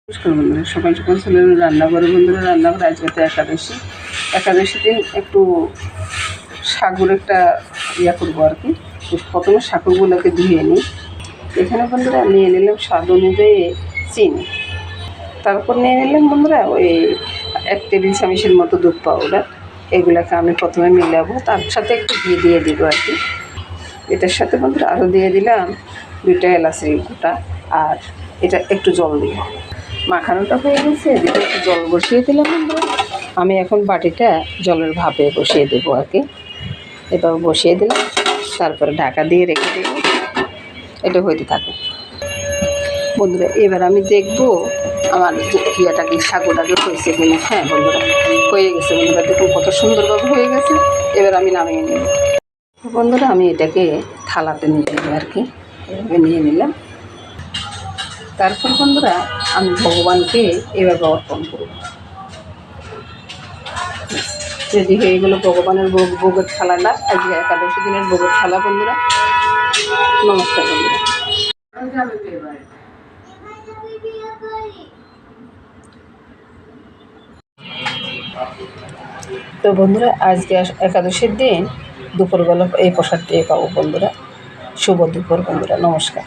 নমস্কার বন্ধুরা, সকাল সকাল চলে এলাম রান্নাঘরে। বন্ধুরা, রান্নাঘরে আজকে তো একাদশী দিন একটু সাগুর একটা করবো আর কি। প্রথমে সাগুগুলোকে ধুয়ে নিই। এখানে বন্ধুরা নিয়ে নিলাম স্বাদ অনুযায়ী চিনি, তারপর নিয়ে নিলাম বন্ধুরা ওই 1 টেবিল চামচের মতো দুধ পাউডার। এগুলোকে আমি প্রথমে মিলাবো, তার সাথে একটু ঘি দিয়ে দিব আর কি। এটার সাথে বন্ধুরা আরও দিয়ে দিলাম 2টা এলাচের গোটা, আর এটা একটু জল দিব। মাখানোটা হয়ে গেছে, এদিকে একটু জল বসিয়ে দিলাম বন্ধুরা। আমি এখন বাটিটা জলের ভাপে বসিয়ে দেবো আর কি। এবার বসিয়ে দিলাম, তারপরে ঢাকা দিয়ে রেখে দেবো, এটা হইতে থাকে বন্ধুরা। এবার আমি দেখবো আমার কি সাগুটাকে হয়েছে কিনা। হ্যাঁ বন্ধুরা, হয়ে গেছে বন্ধুরা, দেখুন কত সুন্দরভাবে হয়ে গেছে। এবার আমি নামিয়ে নেব বন্ধুরা। আমি এটাকে থালাতে নিয়ে নেব আর কি, এভাবে নিয়ে নিলাম। তারপর বন্ধুরা আমি ভগবানকে এবার অর্পণ করব। রেডি হয়ে গেলো ভগবানের ভোগের থালাটা, আজকে একাদশী দিনের ভোগের থালা বন্ধুরা। নমস্কার বন্ধুরা। তো বন্ধুরা, আজকে একাদশীর দিন দুপুরবেলা এই প্রসাদটি পাবো বন্ধুরা। শুভ দুপুর বন্ধুরা, নমস্কার।